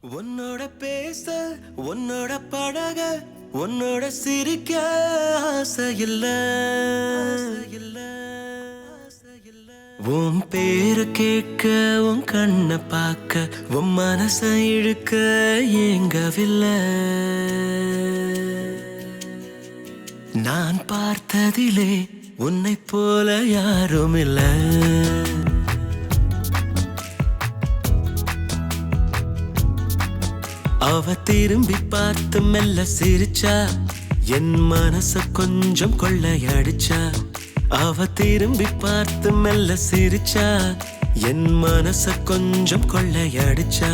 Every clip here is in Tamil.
உன்னோட பேச உன்னோட பழக உன்னோட சிரிக்க ஆசை இல்ல உன் பேரு கேட்க உன் கண்ணை பார்க்க உன் மனசை இழுக்க ஏங்கவில்லை நான் பார்த்ததிலே உன்னை போல யாரும் இல்லை அவ திரும்பி பார்த்து மெல்ல சிரிச்சா என் மனச கொஞ்சம் கொள்ளையடிச்சா அவ திரும்பி பார்த்து மெல்ல சிரிச்சா என் மனச கொஞ்சம் கொள்ளையடிச்சா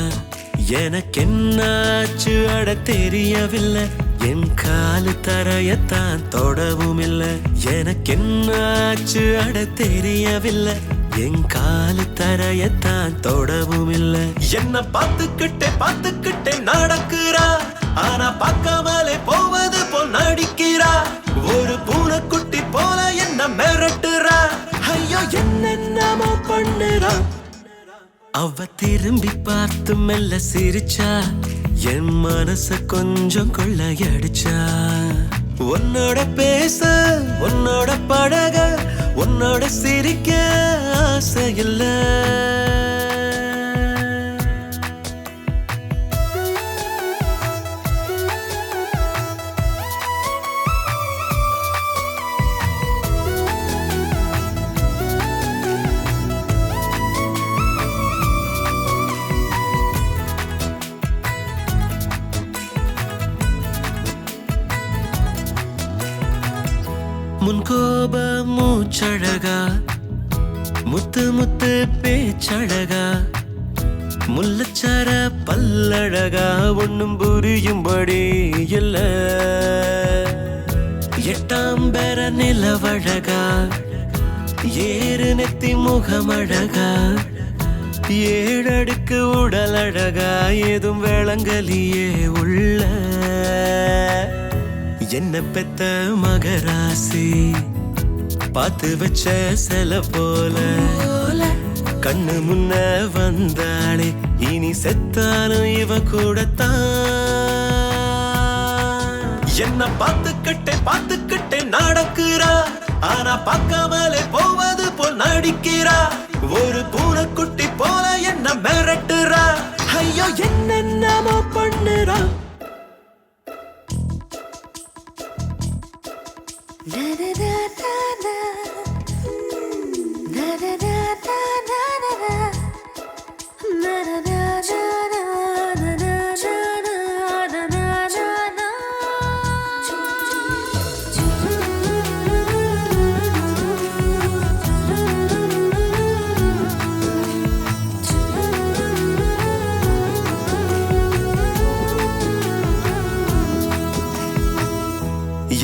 எனக்கு என்னாச்சு அட தெரியவில்லை என் காலு தரையத்தான் தொடவும் இல்லை எனக்கு என்னாச்சு அட தெரியவில்லை என் காலு தரையத்தான் தொடவும் இல்லை என்ன பார்த்துக்கிட்டே நடக்கிறா ஆனா பார்க்காமலே போவது போல் நடிக்கிறா ஒரு பூனைக்குட்டி போல என்ன மிரட்டுறா ஐயோ என்னென்னமோ பண்ணுறா அவ திரும்பி பார்த்து மெல்ல சிரிச்சா என் மனச கொஞ்சம் கொள்ளையடிச்சா உன்னோட பேச உன்னோட பழக உன்னோட சிரிக்க ஆசை இல்ல முன்கோப மூச்சழகா முத்து முத்து பேச்சழகா முள்ளச்சார பல்லழகா ஒன்னும் புரியும்படி இல்ல எட்டாம் பெற நிலவழகா ஏறு நெத்தி முகமழகா ஏழடுக்கு உடல் அழகா ஏதும் வேளங்கலியே உள்ள என்ன பெத்த மகராசி பார்த்து வச்ச செல போல கண்ணு முன்ன வந்தாளே இனி செத்தாலும் இவ கூடத்தான் என்ன பார்த்துக்கிட்டே நடக்கிறா ஆனா பார்க்காமலே போவது போல் நடிக்கிறா ஒரு பூனைக்குட்டி போல என்ன மிரட்டுறா ஐயோ என்னென்னமோ பண்ணுறா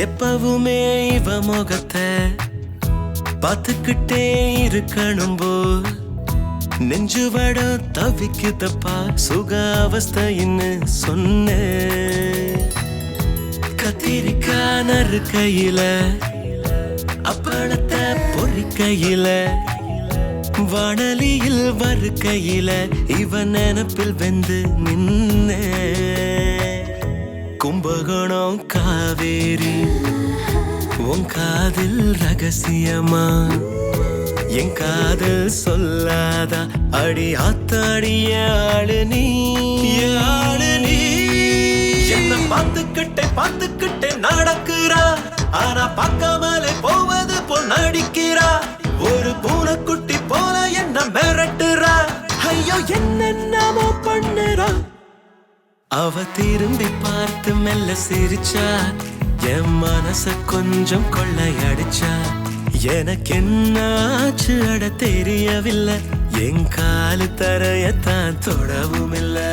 எப்பவுமே இவ முகத்தை பார்த்துக்கிட்டே இருக்கணும் போ நெஞ்சு வட தவிக்குதப்பா சுக அவஸ்தைன்னு சொன்ன கத்திரிக்கா நறுக்கையில அப்பளத்தை பொறிக்கையில வானலியில் வருக்கையில இவ நினப்பில் வெந்து நின்ன கும்பகோணம் காவேரி உன் காதில் ரகசியமா என் காதல் சொல்லாதா அடி ஆத்தாடிய ஆளு நீ என்ன பார்த்துக்கிட்டே நடக்கிறா ஆனா பார்க்காமலே போவது போல் நடிக்கிறா ஒரு பூனைக்குட்டி போல என்ன மிரட்டுறா ஐயோ என்னென்னமோ பண்ணுறா அவ திரும்பி பார்த்து மெல்ல சிரிச்சா என் மனச கொஞ்சம் கொள்ளையடிச்சா எனக்கு என்னாச்சு அட தெரியவில்லை என் காலு தரையத்தான் தொடவும் இல்லை